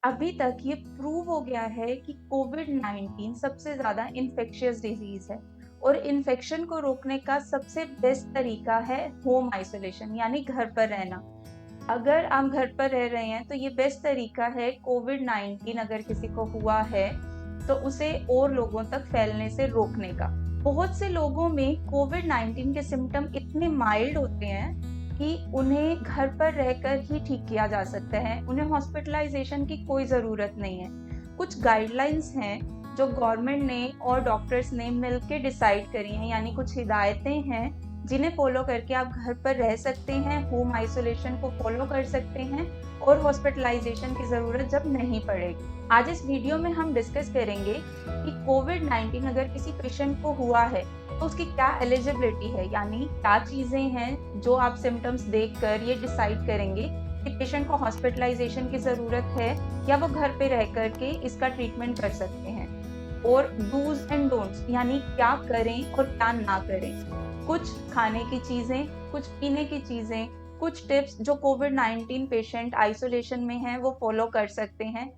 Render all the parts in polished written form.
अभी तक ये प्रूव हो गया है कि कोविड-19 सबसे ज़्यादा इन्फेक्शियस डिज़ीज़ है और इन्फेक्शन को रोकने का सबसे बेस्ट तरीका है होम आइसोलेशन यानी घर पर रहना। अगर आप घर पर रह रहे हैं तो ये बेस्ट तरीका है कोविड-19 अगर किसी को हुआ है, तो उसे और लोगों तक फैलने से रोकने का। बहुत से लोगों में कोविड-19 के सिम्पटम इतने माइल्ड होते हैं कि उन्हें घर पर रहकर ही ठीक किया जा सकता है, उन्हें हॉस्पिटलाइज़ेशन की कोई ज़रूरत नहीं है। कुछ गाइडलाइंस हैं जो गवर्नमेंट ने और डॉक्टर्स ने मिलके डिसाइड करी हैं, यानी कुछ हिदायतें हैं जिन्हें फॉलो करके आप घर पर रह सकते हैं, होम आइसोलेशन को फॉलो कर सकते हैं और हॉस्पिटलाइज़ेशन की ज़रूरत जब नहीं पड़ेगी। आज इस वीडियो में हम डिस्कस करेंगे कि कोविड-19 अगर किसी पेशेंट को हुआ है, तो उसकी क्या एलिजिबिलिटी है, यानी क्या चीज़ें हैं जो आप सिम्पटम्स देखकर ये डिसाइड करेंगे कि पेशेंट को हॉस्पिटलाइज़ेशन की ज़रूरत है या वो घर पे रह कर के इसका ट्रीटमेंट कर सकते हैं। और डूज़ एंड डोंट्स यानी क्या करें और क्या ना करें। कुछ खाने की चीज़ें, कुछ पीने की चीज़ें, कुछ टिप्स जो कोविड-19 पेशेंट आइसोलेशन में हैं, वो फ़ॉलो कर सकते हैं।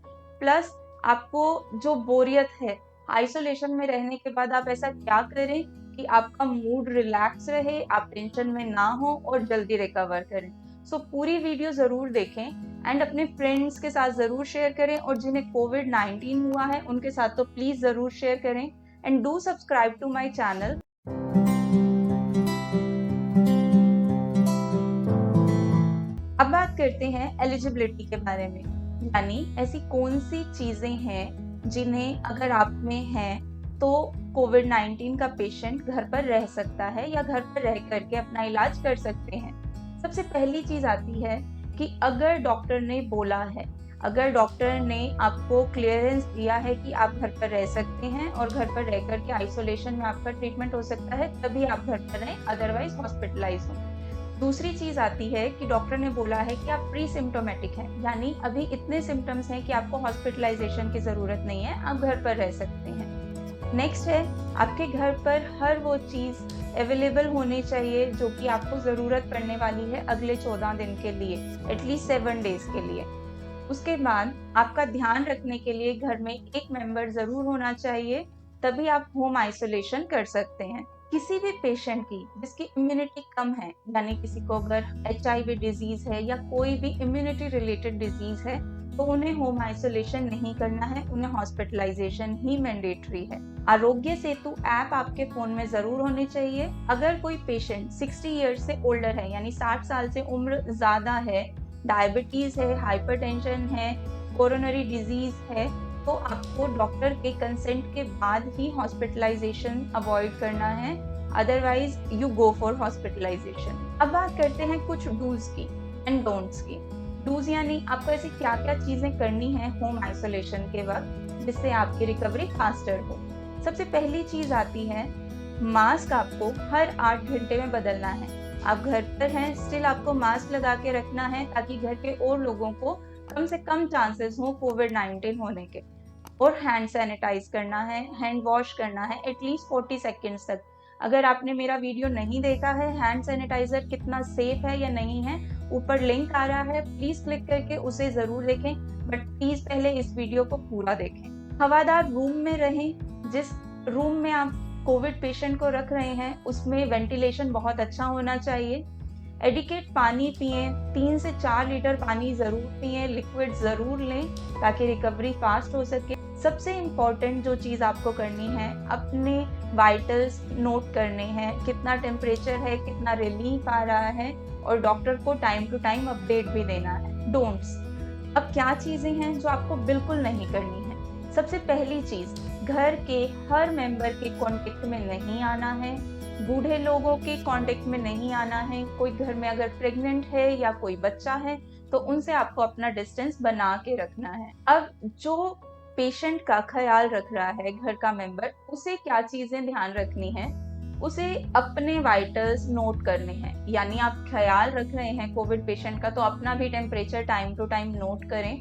प्लस आपको जो बोरियत है, आइसोलेशन में रहने के बाद आप ऐसा क्या करें कि आपका मूड रिलैक्स रहे, आप टेंशन में ना हो और जल्दी रिकवर करें। सो पूरी वीडियो ज़रूर देखें एंड अपने फ्रेंड्स के साथ ज़रूर शेयर करें और जिन्हें कोविड-19 हुआ है, उनके साथ तो प्लीज़ ज़रूर शेयर करें and do subscribe to my channel. अब बात करते हैं एलिजिबिलिटी के बारे में, यानी ऐसी कौन-सी चीज़ें हैं जिन्हें अगर आप में हैं तो कोविड-19 का पेशेंट घर पर रह सकता है या घर पर रह कर के अपना इलाज कर सकते हैं। सबसे पहली चीज़ आती है कि अगर डॉक्टर ने बोला है, अगर डॉक्टर ने आपको क्लीयरेंस दिया है कि आप घर पर रह सकते हैं और घर पर रह कर के आइसोलेशन में आपका ट्रीटमेंट हो सकता है, तभी आप घर पर रहें, अदरवाइज़ हॉस्पिटलाइज़ हों। दूसरी चीज़ आती है कि डॉक्टर ने बोला है कि आप प्री सिम्प्टोमेटिक हैं, यानी अभी इतने सिम्पटम्स हैं कि आपको हॉस्पिटलाइज़ेशन की ज़रूरत नहीं है, आप घर पर रह सकते हैं। नेक्स्ट है, आपके घर पर हर वो चीज़ अवेलेबल होनी चाहिए जो कि आपको ज़रूरत पड़ने वाली है अगले 14 दिन के लिए, एटलीस्ट 7 डेज़ के लिए। उसके बाद आपका ध्यान रखने के लिए घर में एक मेंबर ज़रूर होना चाहिए, तभी आप होम आइसोलेशन कर सकते हैं। किसी भी पेशेंट की जिसकी इम्यूनिटी कम है, यानी किसी को अगर एचआईवी डिजीज़ है या कोई भी इम्यूनिटी रिलेटेड डिजीज़ है, तो उन्हें होम आइसोलेशन नहीं करना है, उन्हें हॉस्पिटलाइजेशन ही मैंडेटरी है। आरोग्य सेतु ऐप आपके फ़ोन में ज़रूर होनी चाहिए। अगर कोई पेशेंट 60 ईयर्स से ओल्डर है, यानी 60 साल से उम्र ज़्यादा है, डायबिटीज़ है, हाइपरटेंशन है, कोरोनरी डिजीज़ है, तो आपको डॉक्टर के कंसेंट के बाद ही हॉस्पिटलाइजेशन अवॉइड करना है, otherwise you go for hospitalization. अब बात करते हैं कुछ डूज़ की एंड डोंट्स की। डूज़ यानी आपको ऐसी क्या-क्या चीज़ें करनी है होम आइसोलेशन के वक़्त, जिससे आपकी रिकवरी फास्टर हो। सबसे पहली चीज़ आती है, मास्क आपको हर 8 घंटे में बदलना है। आप घर पर हैं, स्टिल आपको मास्क लगा के रखना है ताकि घर के और लोगों को कम से कम चांसेस हो कोविड-19 होने के। और हैंड सैनिटाइज करना है, हैंड वॉश करना है एटलीस्ट 40 सेकंड्स तक। अगर आपने मेरा वीडियो नहीं देखा है हैंड सैनिटाइजर कितना सेफ है या नहीं है, ऊपर लिंक आ रहा है, प्लीज क्लिक करके उसे ज़रूर देखें, बट प्लीज पहले इस वीडियो को पूरा देखें। हवादार रूम में रहें, जिस रूम में आप कोविड पेशेंट को रख रहे हैं उसमें वेंटिलेशन बहुत अच्छा होना चाहिए। एडिकेट पानी पिएँ, 3 से 4 लीटर पानी ज़रूर पिएँ, लिक्विड ज़रूर लें ताकि रिकवरी फास्ट हो सके। सबसे इम्पोर्टेंट जो चीज़ आपको करनी है, अपने वाइटल्स नोट करने हैं, कितना टेम्परेचर है, कितना रिलीफ आ रहा है और डॉक्टर को टाइम टू टाइम अपडेट भी देना है। डोंट्स, अब क्या चीज़ें हैं जो आपको बिल्कुल नहीं करनी है। सबसे पहली चीज़, घर के हर मेंबर के कॉन्टेक्ट में नहीं आना है, बूढ़े लोगों के कॉन्टेक्ट में नहीं आना है, कोई घर में अगर प्रेग्नेंट है या कोई बच्चा है तो उनसे आपको अपना डिस्टेंस बना के रखना है। अब जो पेशेंट का ख़्याल रख रहा है घर का मेंबर, उसे क्या चीज़ें ध्यान रखनी है, उसे अपने वाइटल्स नोट करने हैं, यानी आप ख़्याल रख रहे हैं कोविड पेशेंट का तो अपना भी temperature time to time note करें,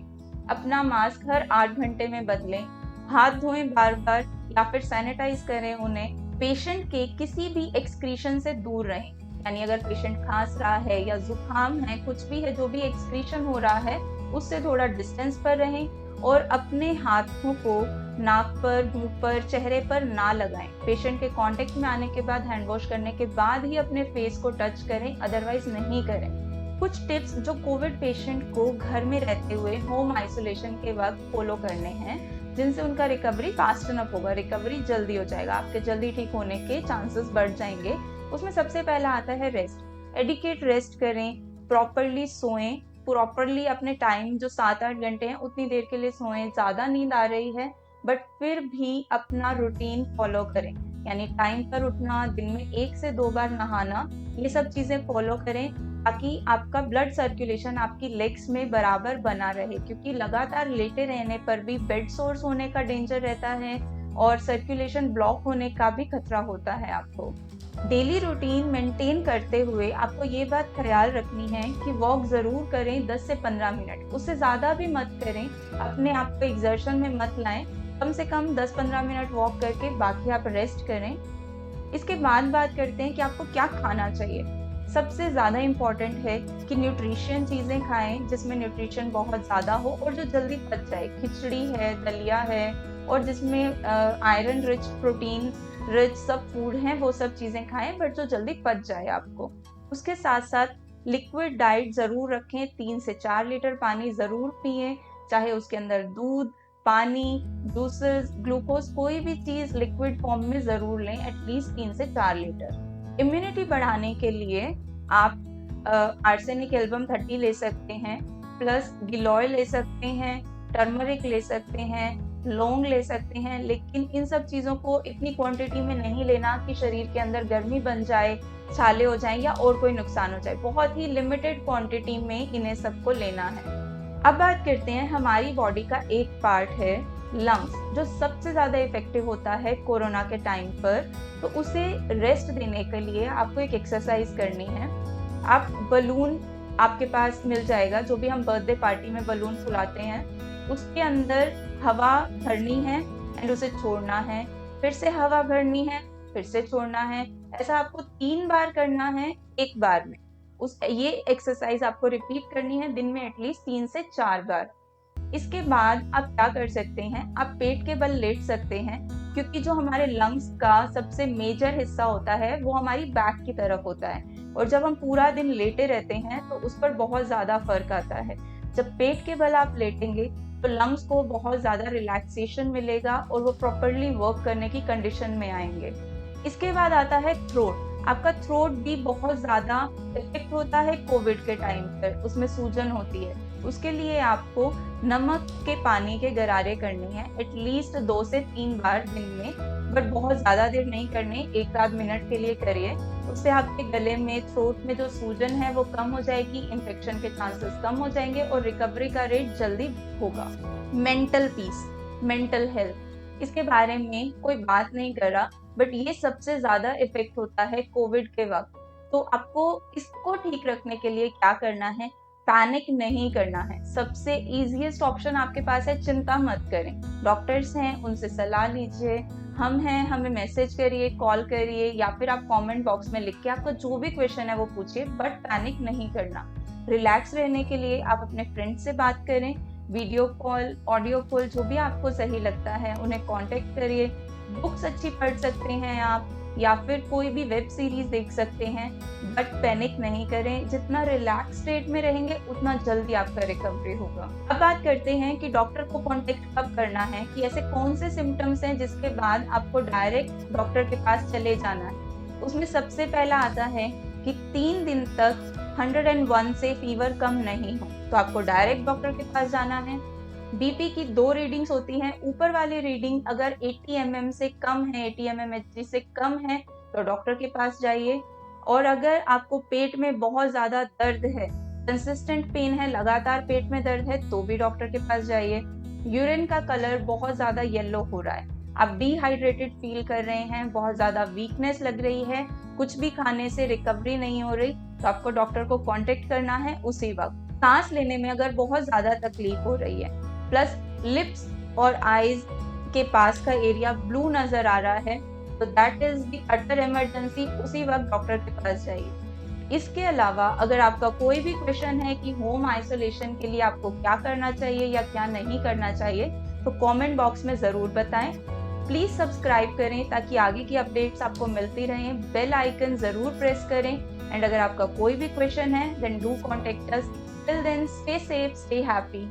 अपना मास्क हर 8 घंटे में बदलें, हाथ धोएं बार-बार या फिर सैनिटाइज़ करें उन्हें, पेशेंट के किसी भी एक्सक्रीशन से दूर रहें, यानी अगर पेशेंट खांस रहा है या जुकाम है, कुछ भी है, जो भी एक्सक्रीशन हो रहा है, उससे थोड़ा डिस्टेंस पर रहें और अपने हाथों को नाक पर, मुंह पर, चेहरे पर ना लगाएं। पेशेंट के कांटेक्ट में आने के बाद, हैंड वॉश करने के बाद ही अपने फेस को टच करें, अदरवाइज नहीं करें। कुछ टिप्स जो कोविड पेशेंट को घर में रहते हुए होम आइसोलेशन के वक्त फॉलो करने हैं, जिनसे उनका रिकवरी फास्ट इनफ होगा, रिकवरी जल्दी हो जाएगा, आपके जल्दी ठीक होने के चांसेस बढ़ जाएंगे। उसमें सबसे पहला आता है रेस्ट। एडिकेट रेस्ट करें, प्रॉपरली सोएं, प्रॉपरली अपने टाइम जो 7-8 घंटे हैं उतनी देर के लिए सोएं। ज़्यादा नींद आ रही है बट फिर भी अपना रूटीन फॉलो करें, यानी टाइम पर उठना, दिन में 1 से 2 बार नहाना, ये सब चीज़ें फॉलो करें ताकि आपका ब्लड सर्कुलेशन आपकी लेग्स में बराबर बना रहे, क्योंकि लगातार लेटे रहने पर भी बेड सोर्स होने का डेंजर रहता है और सर्कुलेशन ब्लॉक होने का भी खतरा होता है आपको। डेली रूटीन मेंटेन करते हुए आपको ये बात ख्याल रखनी है कि वॉक जरूर करें 10 से 15 मिनट, उससे ज़्यादा भी मत करें, अपने आप को एक्सर्शन में मत लाएं। कम से कम 10-15 मिनट वॉक करके बाकी आप रेस्ट करें। इसके बाद बात करते हैं कि आपको क्या खाना चाहिए। सबसे ज़्यादा इम्पॉर्टेंट है कि न्यूट्रिशन चीज़ें खाएं जिसमें न्यूट्रिशन बहुत ज़्यादा हो और जो जल्दी पच जाए। खिचड़ी है, दलिया है और जिसमें आयरन रिच, प्रोटीन रिच सब फूड हैं, वो सब चीज़ें खाएं बट जो जल्दी पच जाए आपको। उसके साथ साथ लिक्विड डाइट ज़रूर रखें, 3 से 4 लीटर पानी ज़रूर पिएं, चाहे उसके अंदर दूध, पानी, जूसेस, ग्लूकोज, कोई भी चीज़ लिक्विड फॉर्म में ज़रूर लें, एटलीस्ट 3 से 4 लीटर। इम्यूनिटी बढ़ाने के लिए आप आर्सेनिक एल्बम 30 ले सकते हैं, प्लस गिलोय ले सकते हैं, टर्मरिक ले सकते हैं, लौंग ले सकते हैं, लेकिन इन सब चीज़ों को इतनी क्वांटिटी में नहीं लेना कि शरीर के अंदर गर्मी बन जाए, छाले हो जाएं या और कोई नुकसान हो जाए। बहुत ही लिमिटेड क्वांटिटी में इन्हें सबको लेना है। अब बात करते हैं, हमारी बॉडी का एक पार्ट है लंग्स, जो सबसे ज़्यादा इफेक्टिव होता है कोरोना के टाइम पर। तो उसे रेस्ट देने के लिए आपको एक एक्सरसाइज करनी है। आप बलून आपके पास मिल जाएगा, जो भी हम बर्थडे पार्टी में बलून फुलाते हैं, उसके अंदर हवा भरनी है एंड उसे छोड़ना है, फिर से हवा भरनी है, फिर से छोड़ना है। ऐसा आपको 3 बार करना है एक बार में। ये एक्सरसाइज आपको रिपीट करनी है दिन में एटलीस्ट 3 से 4 बार। इसके बाद आप क्या कर सकते हैं, आप पेट के बल लेट सकते हैं, क्योंकि जो हमारे लंग्स का सबसे मेजर हिस्सा होता है वो हमारी बैक की तरफ होता है, और जब हम पूरा दिन लेटे रहते हैं तो उस पर बहुत ज़्यादा फर्क आता है। जब पेट के बल आप लेटेंगे तो लंग्स को बहुत ज़्यादा रिलैक्सेशन मिलेगा और वो प्रॉपरली वर्क करने की कंडीशन में आएंगे। इसके बाद आता है थ्रोट। आपका थ्रोट भी बहुत ज़्यादा इफेक्ट होता है कोविड के टाइम पर, उसमें सूजन होती है। उसके लिए आपको नमक के पानी के गरारे करने हैं, एटलीस्ट 2 से 3 बार दिन में, बट बहुत ज़्यादा देर नहीं करने, 1-आध मिनट के लिए करिए। उससे आपके गले में, थ्रोट में जो सूजन है वो कम हो जाएगी, इन्फेक्शन के चांसेस कम हो जाएंगे और रिकवरी का रेट जल्दी होगा। मेंटल पीस, मेंटल हेल्थ, इसके बारे में कोई बात नहीं कर रहा, बट ये सबसे ज़्यादा इफेक्ट होता है कोविड के वक्त। तो आपको इसको ठीक रखने के लिए क्या करना है, पैनिक नहीं करना है। सबसे इजीएस्ट ऑप्शन आपके पास है, चिंता मत करें। डॉक्टर्स हैं, उनसे सलाह लीजिए, हम हैं, हमें मैसेज करिए, कॉल करिए, या फिर आप कमेंट बॉक्स में लिख के आपका जो भी क्वेश्चन है वो पूछिए, बट पैनिक नहीं करना। रिलैक्स रहने के लिए आप अपने फ्रेंड से बात करें, वीडियो कॉल, ऑडियो कॉल, जो भी आपको सही लगता है उन्हें कांटेक्ट करिए। बुक्स अच्छी पढ़ सकते हैं आप, या फिर कोई भी वेब सीरीज देख सकते हैं, बट पैनिक नहीं करें। जितना रिलैक्स स्टेट में रहेंगे उतना जल्दी आपका रिकवरी होगा। अब बात करते हैं कि डॉक्टर को कांटेक्ट कब करना है, कि ऐसे कौन से सिम्टम्स हैं जिसके बाद आपको डायरेक्ट डॉक्टर के पास चले जाना है। उसमें सबसे पहला आता है कि 3 दिन तक 101 से फीवर कम नहीं हो तो आपको डायरेक्ट डॉक्टर के पास जाना है। बीपी की 2 रीडिंग्स होती हैं, ऊपर वाली रीडिंग अगर 80 mm से कम है, 80 mmHg से कम है तो डॉक्टर के पास जाइए। और अगर आपको पेट में बहुत ज़्यादा दर्द है, कंसिस्टेंट पेन है, लगातार पेट में दर्द है, तो भी डॉक्टर के पास जाइए। यूरिन का कलर बहुत ज़्यादा येलो हो रहा है, आप डिहाइड्रेटेड फील कर रहे हैं, बहुत ज़्यादा वीकनेस लग रही है, कुछ भी खाने से रिकवरी नहीं हो रही, तो आपको डॉक्टर को कांटेक्ट करना है उसी वक्त। सांस लेने में अगर बहुत ज़्यादा तकलीफ हो रही है, प्लस लिप्स और आईज के पास का एरिया ब्लू नजर आ रहा है, तो that is the utter emergency, उसी वक्त डॉक्टर के पास जाइए। इसके अलावा अगर आपका कोई भी क्वेश्चन है कि होम आइसोलेशन के लिए आपको क्या करना चाहिए या क्या नहीं करना चाहिए, तो कमेंट बॉक्स में ज़रूर बताएं। प्लीज़ सब्सक्राइब करें ताकि आगे की अपडेट्स आपको मिलती रहें। बेल आइकन ज़रूर प्रेस करें। एंड अगर आपका कोई भी क्वेश्चन है, then do contact us. Till then, stay safe, stay happy.